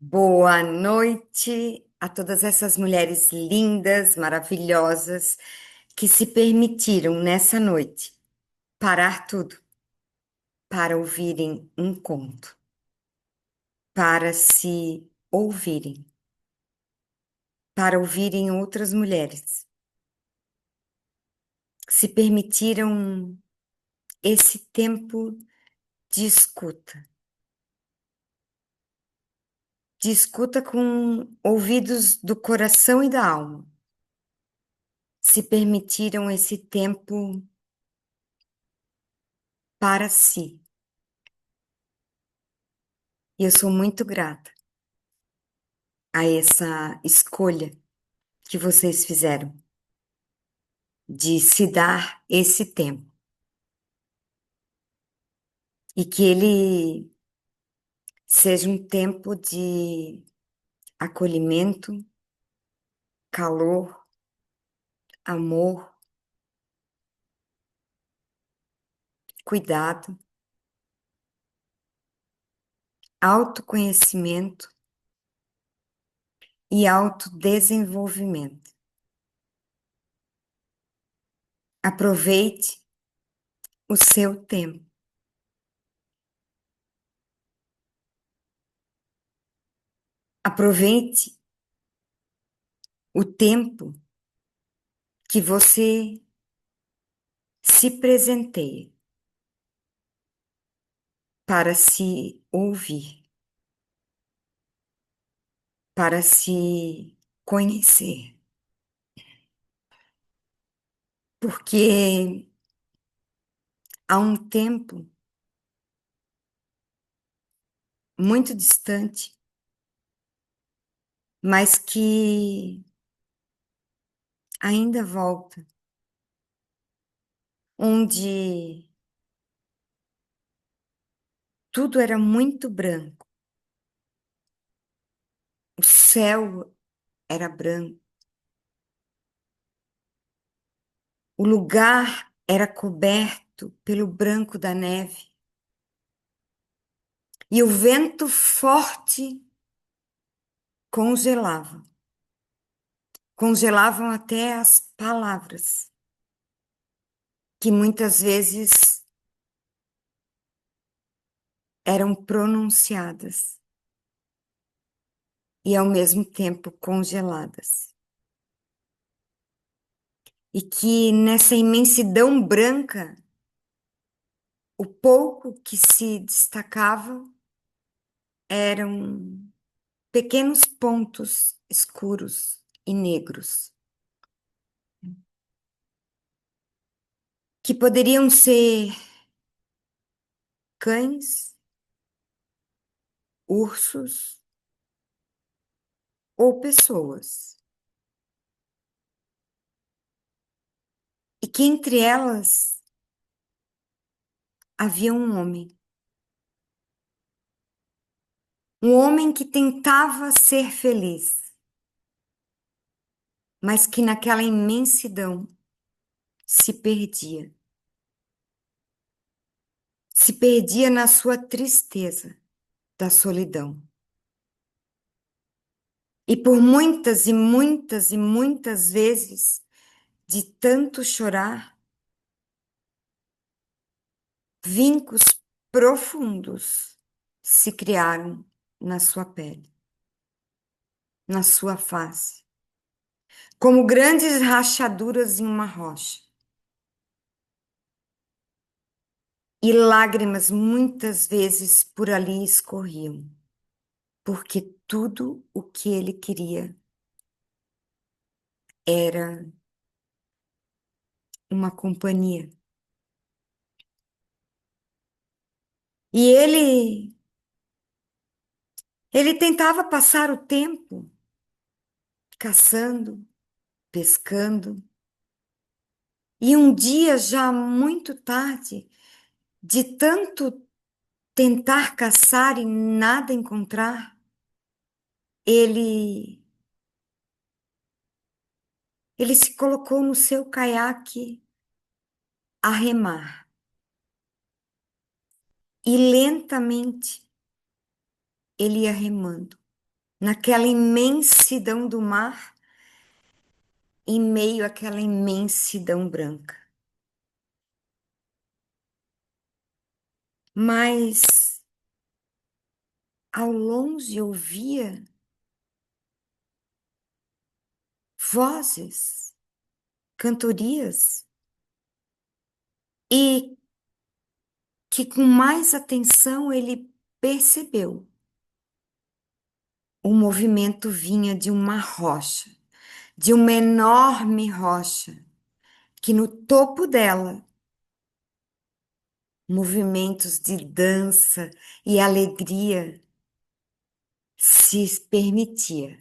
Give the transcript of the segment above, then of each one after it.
Boa noite a todas essas mulheres lindas, maravilhosas, que se permitiram nessa noite parar tudo para ouvirem um conto, para se ouvirem, para ouvirem outras mulheres. Se permitiram esse tempo de escuta com ouvidos do coração e da alma. Se permitiram esse tempo para si. E eu sou muito grata a essa escolha que vocês fizeram de se dar esse tempo e que ele seja um tempo de acolhimento, calor, amor, cuidado, autoconhecimento e autodesenvolvimento. Aproveite o seu tempo. Aproveite o tempo que você se presenteia para se ouvir, para se conhecer. Porque há um tempo muito distante, mas que ainda volta, onde tudo era muito branco, o céu era branco, o lugar era coberto pelo branco da neve, e o vento forte congelava, congelavam até as palavras, que muitas vezes eram pronunciadas e ao mesmo tempo congeladas. E que nessa imensidão branca, o pouco que se destacava eram pequenos pontos escuros e negros, que poderiam ser cães, ursos ou pessoas, e que entre elas havia um homem que tentava ser feliz, mas que naquela imensidão se perdia na sua tristeza da solidão. E por muitas e muitas e muitas vezes, de tanto chorar, vincos profundos se criaram na sua pele, na sua face, como grandes rachaduras em uma rocha. E lágrimas muitas vezes por ali escorriam, porque tudo o que ele queria era uma companhia. E ele tentava passar o tempo caçando, pescando. E um dia, já muito tarde, de tanto tentar caçar e nada encontrar, ele ele se colocou no seu caiaque a remar. E lentamente ele ia remando. naquela imensidão do mar, em meio àquela imensidão branca. Mas ao longe ouvia vozes, cantorias, e que com mais atenção ele percebeu. O movimento vinha de uma rocha, de uma enorme rocha, que no topo dela, movimentos de dança e alegria se permitia.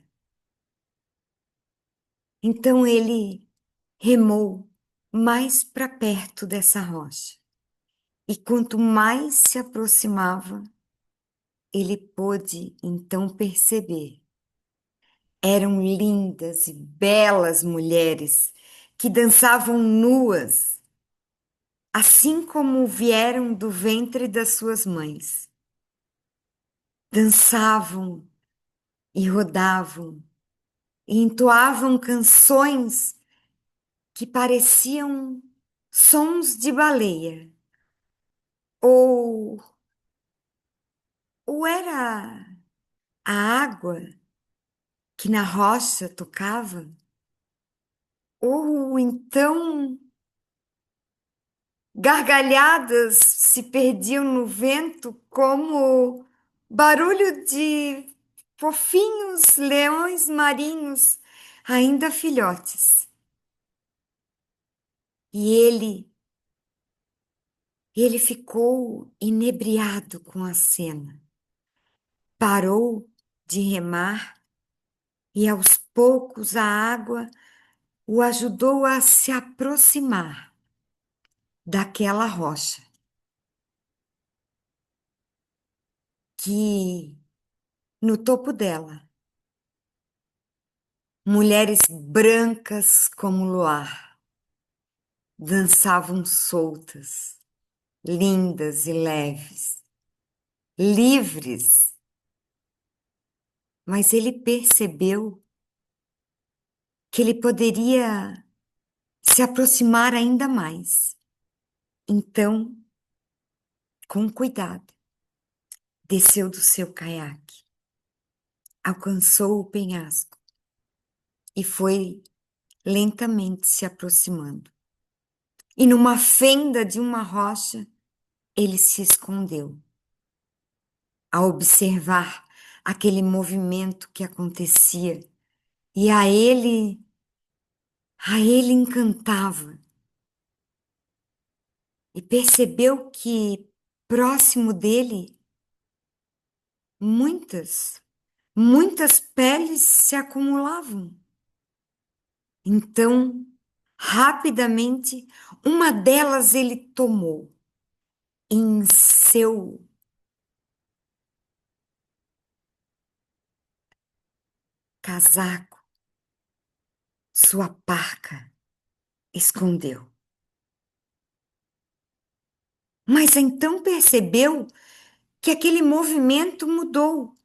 Então ele remou mais para perto dessa rocha. E quanto mais se aproximava, ele pôde então perceber. Eram lindas e belas mulheres que dançavam nuas, assim como vieram do ventre das suas mães. Dançavam e rodavam e entoavam canções que pareciam sons de baleia, ou, ou era a água que na rocha tocava, ou então gargalhadas se perdiam no vento como barulho de fofinhos leões marinhos, ainda filhotes. E ele ficou inebriado com a cena. Parou de remar e aos poucos a água o ajudou a se aproximar daquela rocha que no topo dela, mulheres brancas como o luar dançavam soltas, lindas e leves, livres, mas ele percebeu que ele poderia se aproximar ainda mais. Então, com cuidado, desceu do seu caiaque, alcançou o penhasco e foi lentamente se aproximando. E numa fenda de uma rocha, ele se escondeu. A observar aquele movimento que acontecia e a ele encantava. E percebeu que próximo dele muitas peles se acumulavam. Então, rapidamente, uma delas ele tomou em seu casaco, sua parca, escondeu. Mas então percebeu que aquele movimento mudou.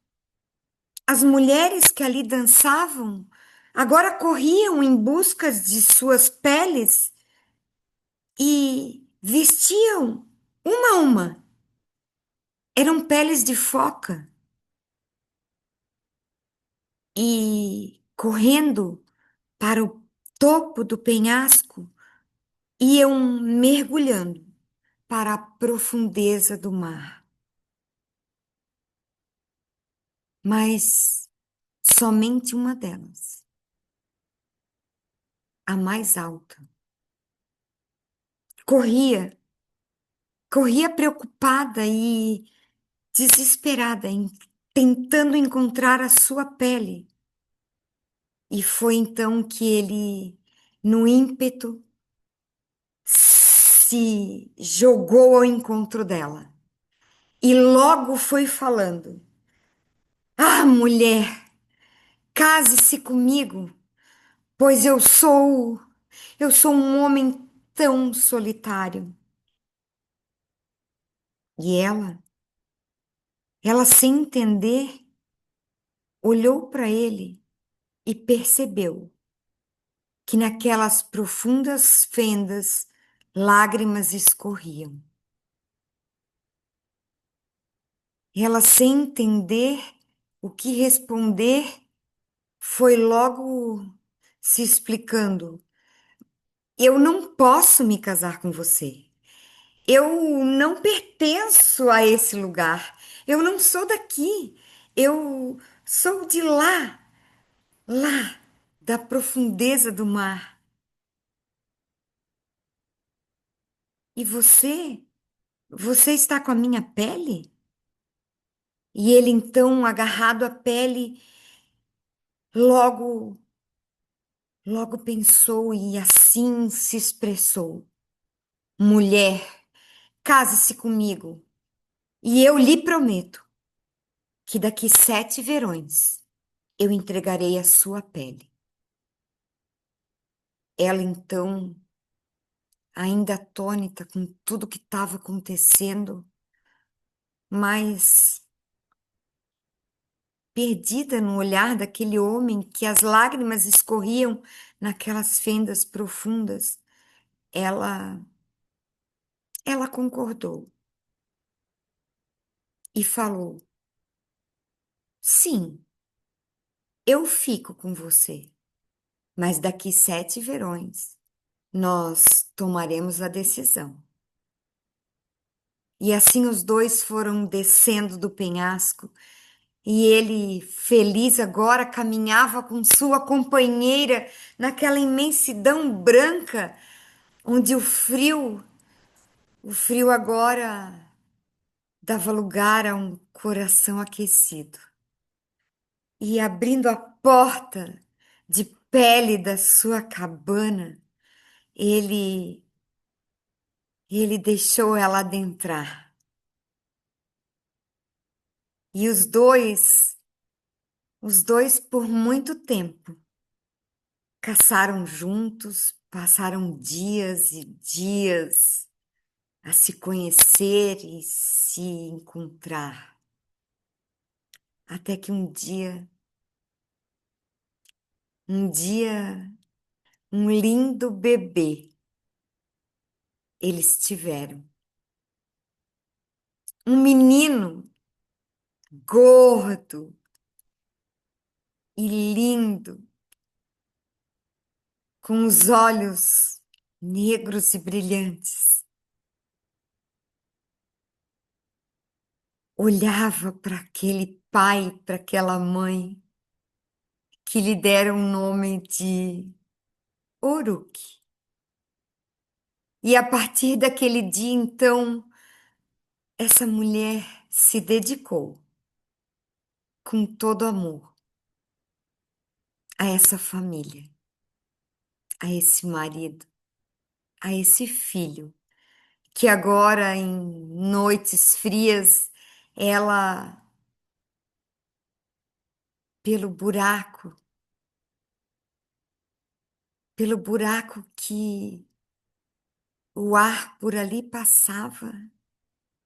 As mulheres que ali dançavam agora corriam em busca de suas peles e vestiam uma a uma. Eram peles de foca e correndo para o topo do penhasco iam mergulhando para a profundeza do mar. Mas somente uma delas, a mais alta, corria, corria preocupada e desesperada, tentando encontrar a sua pele. E foi então que ele, no ímpeto, se jogou ao encontro dela. E logo foi falando: Ah, mulher, case-se comigo, pois eu sou um homem tão solitário. E ela sem entender, olhou para ele e percebeu que naquelas profundas fendas lágrimas escorriam. Ela, sem entender o que responder, foi logo se explicando: eu não posso me casar com você. Eu não pertenço a esse lugar. Eu não sou daqui. Eu sou de lá, lá, da profundeza do mar. E você está com a minha pele? E ele então, agarrado à pele, logo, logo pensou e assim se expressou: mulher, case-se comigo, e eu lhe prometo que daqui 7 verões eu entregarei a sua pele. Ela então, ainda atônita com tudo que estava acontecendo, mas perdida no olhar daquele homem que as lágrimas escorriam naquelas fendas profundas, ela ela concordou e falou: sim, eu fico com você, mas daqui 7 verões nós tomaremos a decisão. E assim os dois foram descendo do penhasco. E ele, feliz agora, caminhava com sua companheira naquela imensidão branca, onde o frio agora dava lugar a um coração aquecido. E abrindo a porta de pele da sua cabana, ele ele deixou ela adentrar. E os dois por muito tempo caçaram juntos, passaram dias e dias a se conhecer e se encontrar. Até que um dia, um lindo bebê eles tiveram. Um menino gordo e lindo, com os olhos negros e brilhantes. Olhava para aquele pai, para aquela mãe, que lhe deram o nome de Uruk. E a partir daquele dia, então, essa mulher se dedicou com todo amor a essa família, a esse marido, a esse filho, que agora, em noites frias, ela, pelo buraco que o ar por ali passava,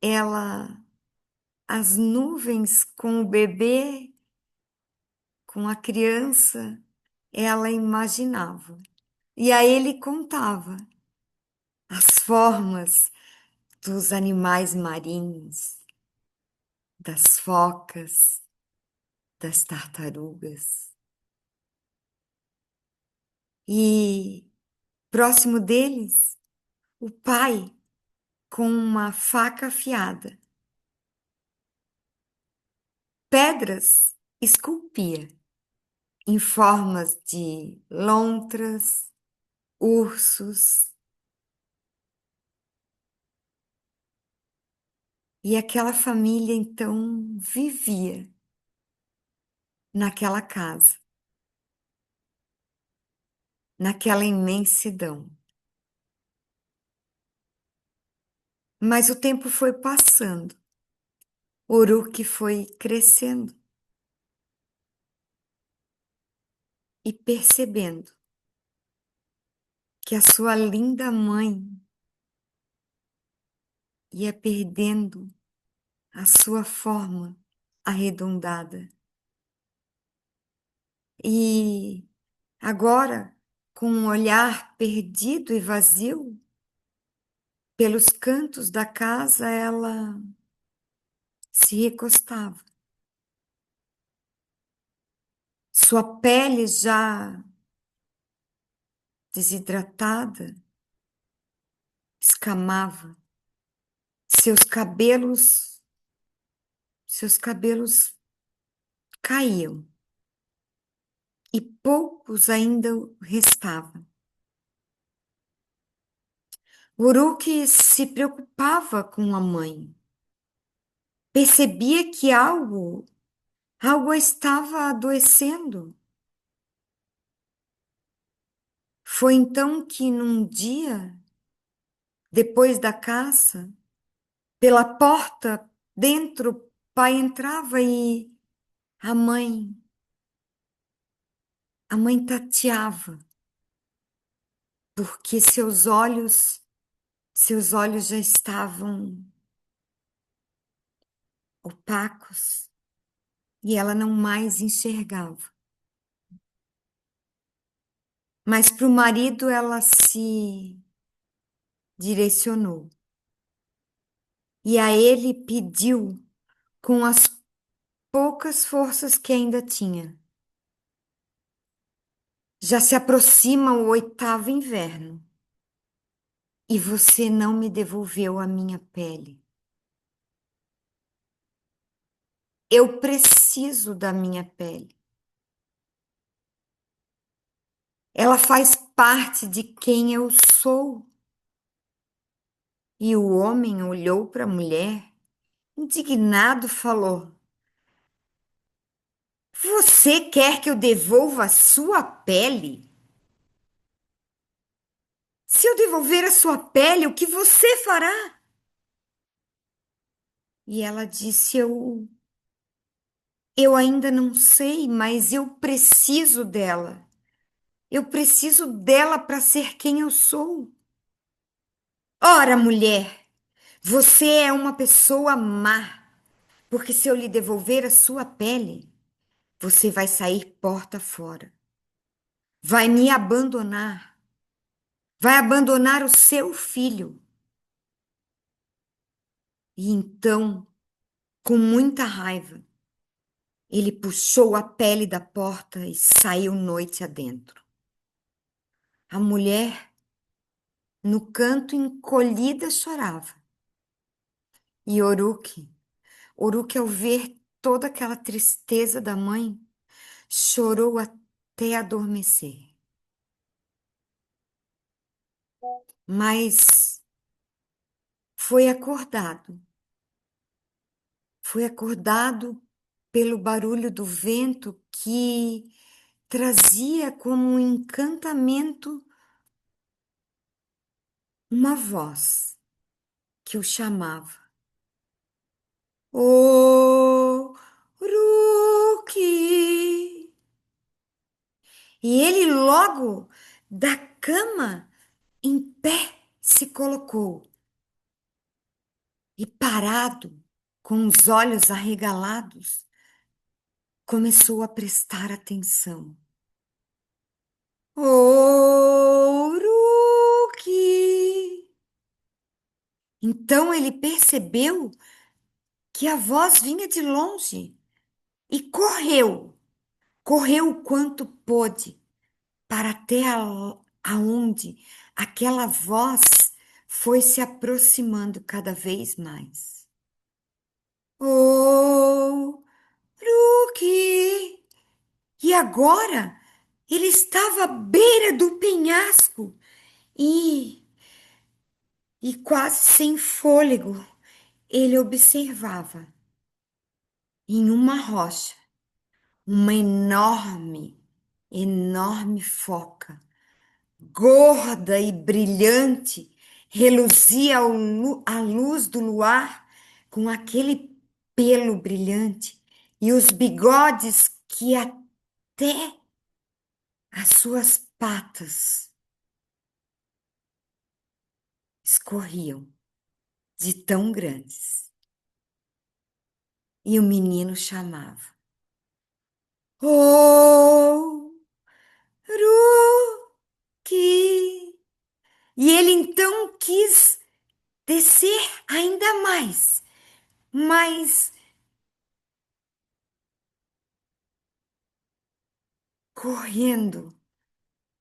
ela, as nuvens com o bebê, com a criança, ela imaginava. E aí ele contava as formas dos animais marinhos, das focas, das tartarugas. E próximo deles, o pai com uma faca afiada. Pedras esculpia em formas de lontras, ursos. E aquela família então vivia naquela casa, naquela imensidão. Mas o tempo foi passando, Uruk foi crescendo e percebendo que a sua linda mãe ia perdendo a sua forma arredondada. E agora, com um olhar perdido e vazio, pelos cantos da casa, ela se recostava. Sua pele já desidratada escamava. Seus cabelos, seus cabelos caíam e poucos ainda restavam. Uruk se preocupava com a mãe. Percebia que algo a estava adoecendo. Foi então que num dia, depois da caça, pela porta dentro, o pai entrava e a mãe, a mãe tateava, porque seus olhos já estavam opacos e ela não mais enxergava. Mas para o marido ela se direcionou e a ele pediu com as poucas forças que ainda tinha. Já se aproxima o 8º inverno e você não me devolveu a minha pele. Eu preciso da minha pele. Ela faz parte de quem eu sou. E o homem olhou para a mulher, indignado, falou: Você quer que eu devolva a sua pele? Se eu devolver a sua pele, o que você fará? E ela disse: eu ainda não sei, mas eu preciso dela. Eu preciso dela para ser quem eu sou. Ora, mulher, você é uma pessoa má, porque se eu lhe devolver a sua pele, você vai sair porta fora. Vai me abandonar. Vai abandonar o seu filho. E então, com muita raiva, ele puxou a pele da porta e saiu noite adentro. A mulher, no canto encolhida, chorava. E Uruk, ao ver toda aquela tristeza da mãe, chorou até adormecer. Mas foi acordado. Foi acordado pelo barulho do vento que trazia como um encantamento uma voz que o chamava. Oh, Ruki! E ele logo da cama em pé se colocou e parado, com os olhos arregalados, começou a prestar atenção. Oh, Ruki! Então ele percebeu que a voz vinha de longe e correu o quanto pôde para até aonde aquela voz foi se aproximando cada vez mais. Oh, Ruki! E agora ele estava à beira do penhasco e, e quase sem fôlego, ele observava em uma rocha uma enorme foca, gorda e brilhante, reluzia à luz do luar com aquele pelo brilhante e os bigodes que até as suas patas escorriam de tão grandes. E o menino chamava: Oh! E ele então quis descer ainda mais, mas correndo,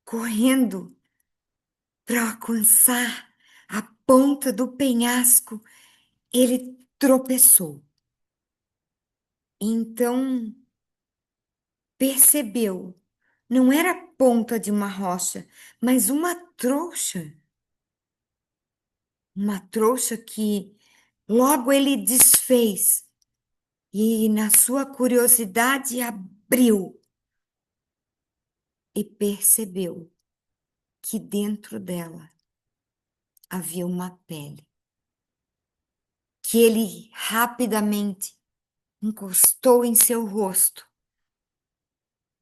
correndo para alcançar a ponta do penhasco, ele tropeçou. Então percebeu, não era a ponta de uma rocha, mas uma trouxa que logo ele desfez e, na sua curiosidade, abriu e percebeu que dentro dela havia uma pele, que ele rapidamente encostou em seu rosto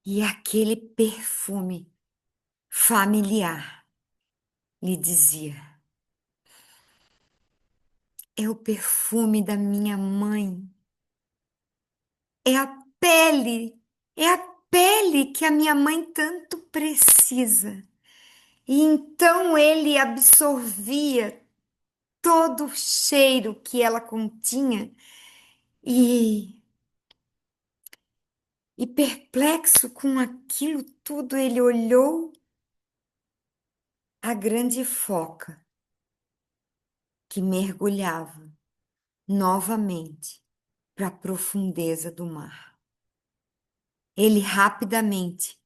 e aquele perfume familiar lhe dizia: é o perfume da minha mãe, é a pele, é a pele que a minha mãe tanto precisa. E então ele absorvia todo o cheiro que ela continha e, e perplexo com aquilo tudo, ele olhou a grande foca que mergulhava novamente para a profundeza do mar. Ele rapidamente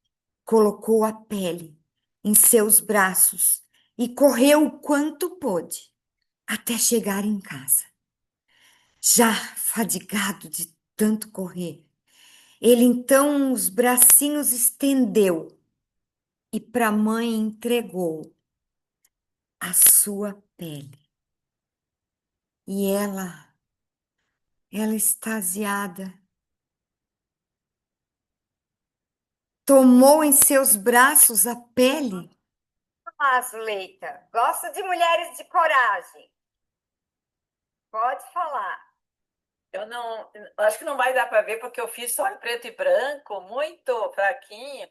colocou a pele em seus braços e correu o quanto pôde até chegar em casa. Já fadigado de tanto correr, ele então os bracinhos estendeu e para a mãe entregou a sua pele. E ela extasiada, tomou em seus braços a pele. Mas, Leita, gosto de mulheres de coragem. Pode falar. Eu não, acho que não vai dar para ver porque eu fiz só em preto e branco, muito fraquinho.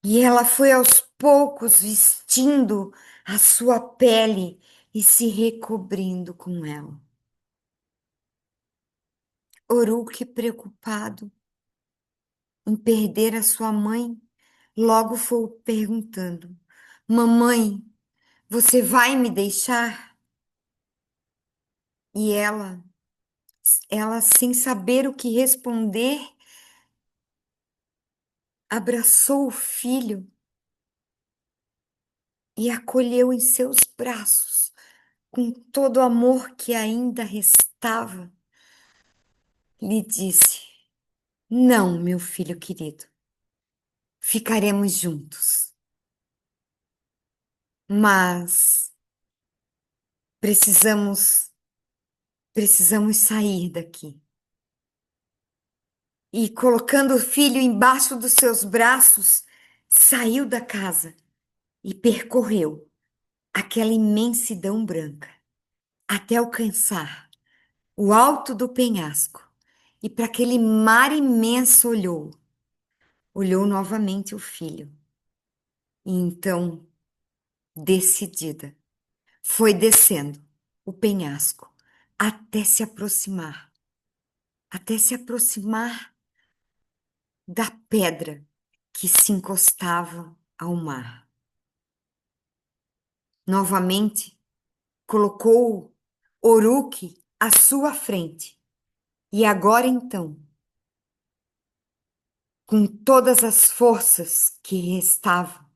E ela foi aos poucos vestindo a sua pele e se recobrindo com ela. Oruque, preocupado em perder a sua mãe, logo foi perguntando: Mamãe, você vai me deixar? E ela sem saber o que responder, abraçou o filho e acolheu em seus braços com todo o amor que ainda restava. Lhe disse: Não, meu filho querido, ficaremos juntos, mas precisamos sair daqui. E colocando o filho embaixo dos seus braços, saiu da casa e percorreu aquela imensidão branca até alcançar o alto do penhasco. E para aquele mar imenso olhou novamente o filho. E então, decidida, foi descendo o penhasco até se aproximar da pedra que se encostava ao mar. Novamente, colocou Oruque à sua frente. E agora então, com todas as forças que restavam,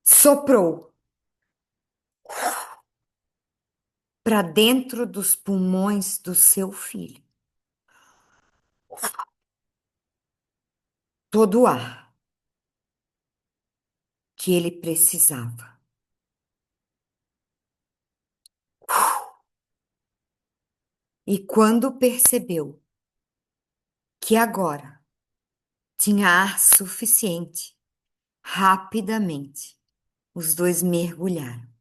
soprou para dentro dos pulmões do seu filho todo o ar que ele precisava. E quando percebeu que agora tinha ar suficiente, rapidamente os dois mergulharam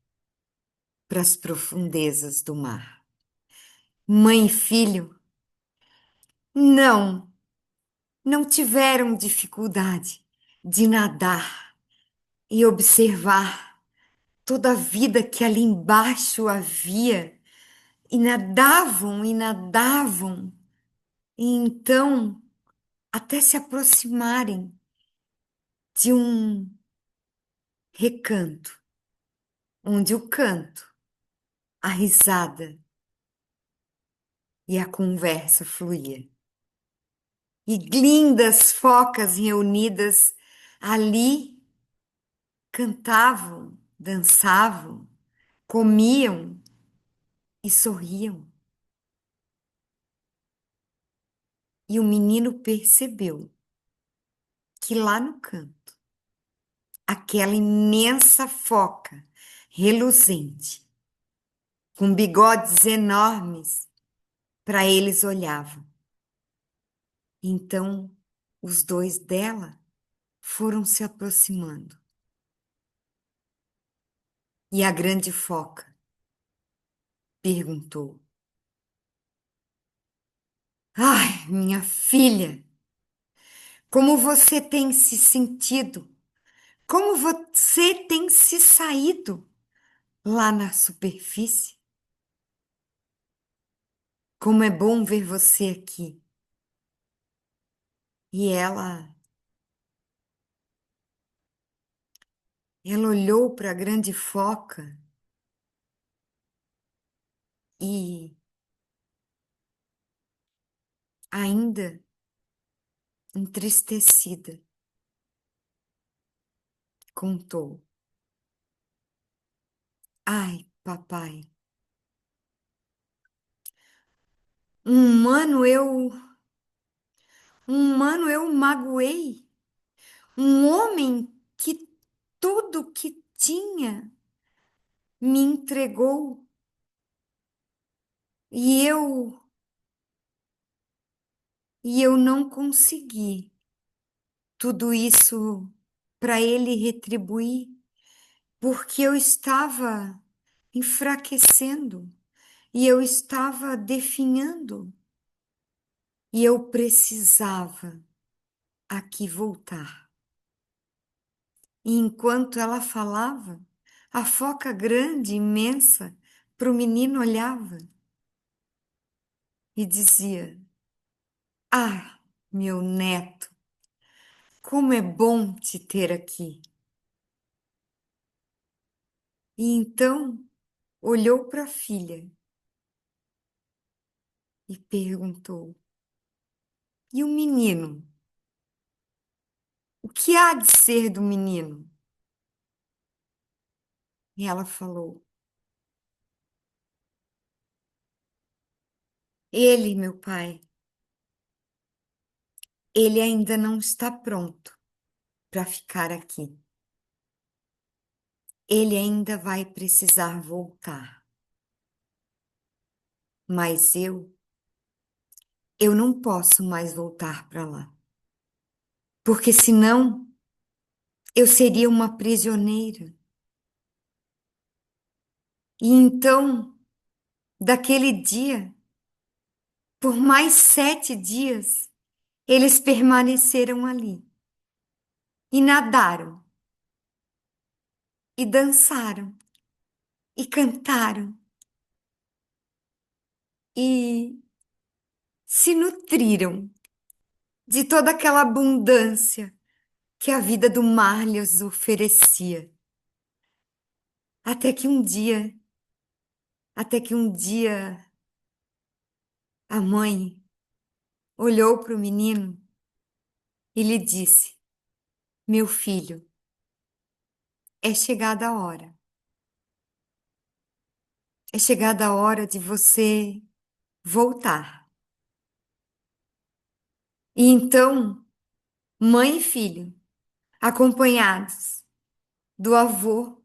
para as profundezas do mar. Mãe e filho não, não tiveram dificuldade de nadar e observar toda a vida que ali embaixo havia, e nadavam, e então até se aproximarem de um recanto, onde o canto, a risada e a conversa fluía. E lindas focas reunidas ali cantavam, dançavam, comiam e sorriam. E o menino percebeu que lá no canto, aquela imensa foca reluzente, com bigodes enormes, para eles olhavam. Então, os dois dela foram se aproximando. E a grande foca perguntou: Ai, minha filha, como você tem se sentido? Como você tem se saído lá na superfície? Como é bom ver você aqui. E ela olhou para a grande foca e ainda entristecida, contou: Ai, papai, um humano eu, um humano eu magoei, um homem que tudo que tinha me entregou e eu não consegui tudo isso para ele retribuir, porque eu estava enfraquecendo e eu estava definhando e eu precisava aqui voltar. E enquanto ela falava, a foca grande, imensa, para o menino olhava e dizia: Ah, meu neto, como é bom te ter aqui. E então olhou para a filha e perguntou: E o menino? O que há de ser do menino? E ela falou: Ele, meu pai, ele ainda não está pronto para ficar aqui. Ele ainda vai precisar voltar. Mas eu não posso mais voltar para lá. Porque senão eu seria uma prisioneira. E então, daquele dia, por mais 7 dias, eles permaneceram ali. E nadaram, e dançaram, e cantaram, e se nutriram de toda aquela abundância que a vida do mar lhes oferecia. Até que um dia, até que um dia, a mãe olhou para o menino e lhe disse: Meu filho, é chegada a hora. É chegada a hora de você voltar. E então, mãe e filho, acompanhados do avô,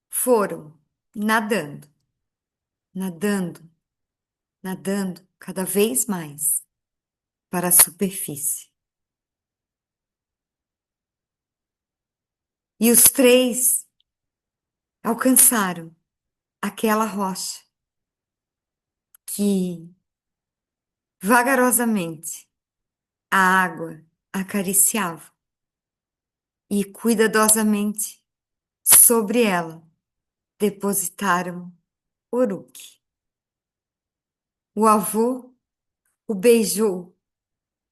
foram nadando, nadando, nadando cada vez mais para a superfície. E os três alcançaram aquela rocha que vagarosamente a água acariciava e cuidadosamente sobre ela depositaram Oruque. O avô o beijou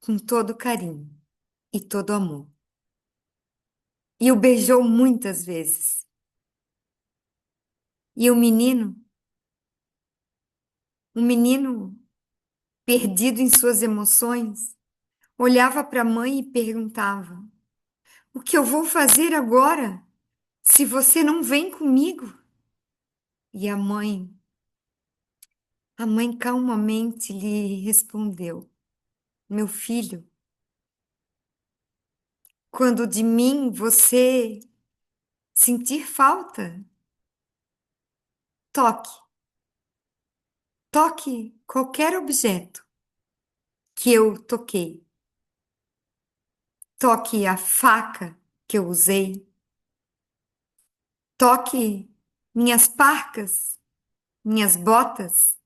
com todo carinho e todo amor. E o beijou muitas vezes. E um menino perdido em suas emoções, olhava para a mãe e perguntava: O que eu vou fazer agora se você não vem comigo? E a mãe calmamente lhe respondeu: Meu filho, quando de mim você sentir falta, toque, toque qualquer objeto que eu toquei. Toque a faca que eu usei. Toque minhas parcas, minhas botas,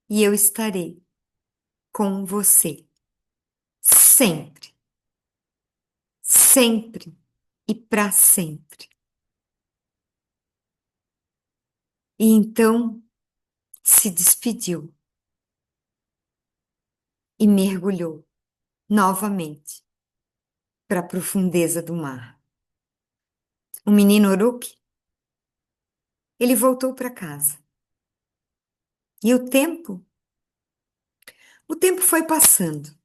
e eu estarei com você. Sempre, sempre e para sempre. E então se despediu e mergulhou novamente para a profundeza do mar. O menino Uruk, ele voltou para casa. E o tempo foi passando.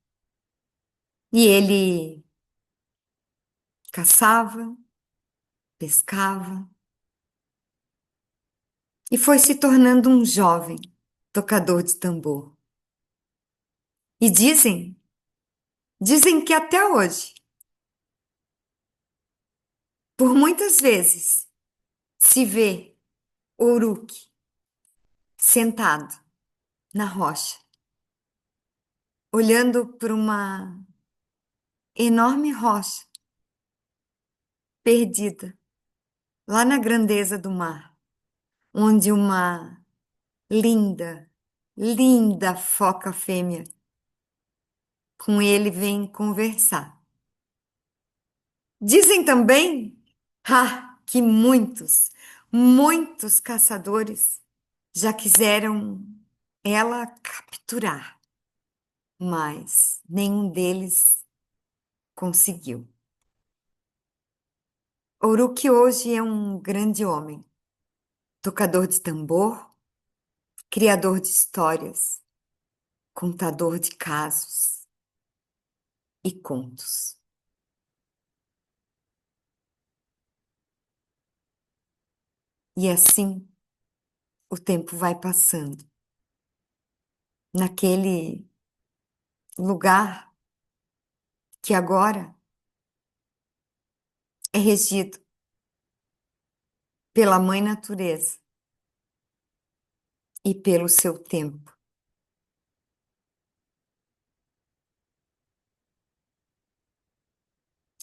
E ele caçava, pescava e foi se tornando um jovem tocador de tambor. E dizem que até hoje, por muitas vezes, se vê Uruk sentado na rocha, olhando para uma enorme rocha perdida lá na grandeza do mar, onde uma linda, linda foca fêmea com ele vem conversar. Dizem também, que muitos caçadores já quiseram ela capturar, mas nenhum deles conseguiu. Oruki hoje é um grande homem, tocador de tambor, criador de histórias, contador de casos e contos. E assim o tempo vai passando. Naquele lugar que agora é regido pela Mãe Natureza e pelo seu tempo.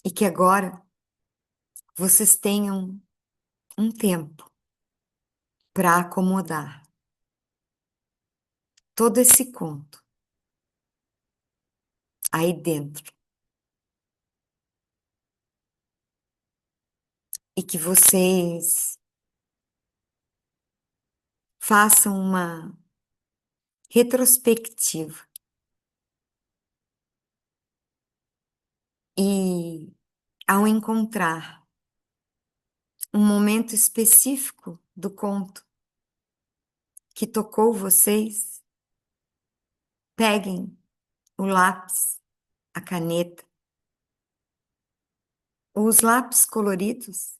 E que agora vocês tenham um tempo para acomodar todo esse conto aí dentro. E que vocês façam uma retrospectiva e, ao encontrar um momento específico do conto que tocou vocês, peguem o lápis, a caneta, ou os lápis coloridos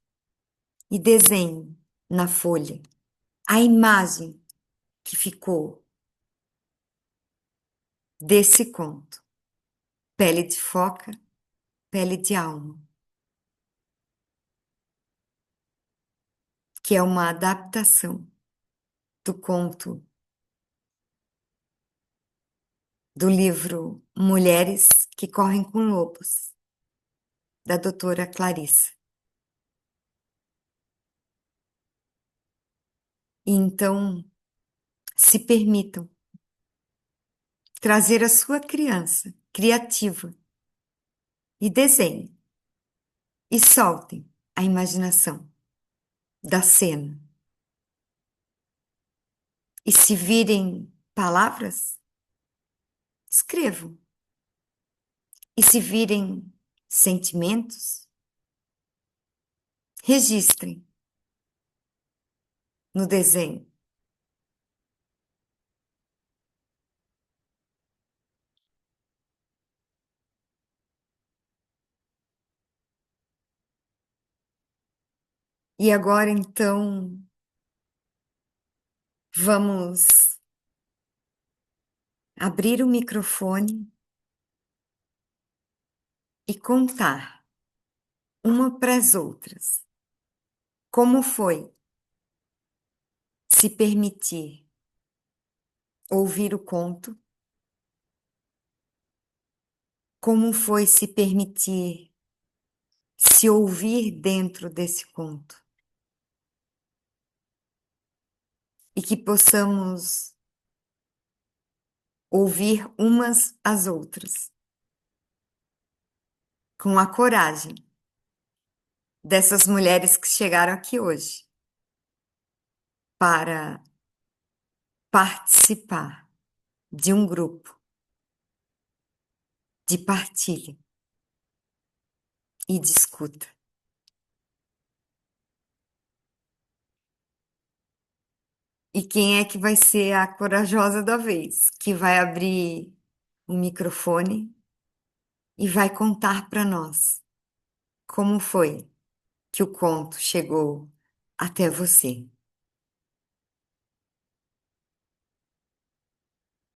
e desenhem na folha a imagem que ficou desse conto. Pele de foca, pele de alma, que é uma adaptação do conto do livro Mulheres que Correm com Lobos, da doutora Clarissa. E então, se permitam trazer a sua criança criativa e desenhem e soltem a imaginação da cena. E se virem palavras, escrevam. E se virem sentimentos, registrem no desenho. E agora então vamos abrir o microfone e contar uma para as outras como foi se permitir ouvir o conto, como foi se permitir se ouvir dentro desse conto e que possamos ouvir umas às outras com a coragem dessas mulheres que chegaram aqui hoje para participar de um grupo de partilha e de escuta. E quem é que vai ser a corajosa da vez, que vai abrir o microfone e vai contar para nós como foi que o conto chegou até você?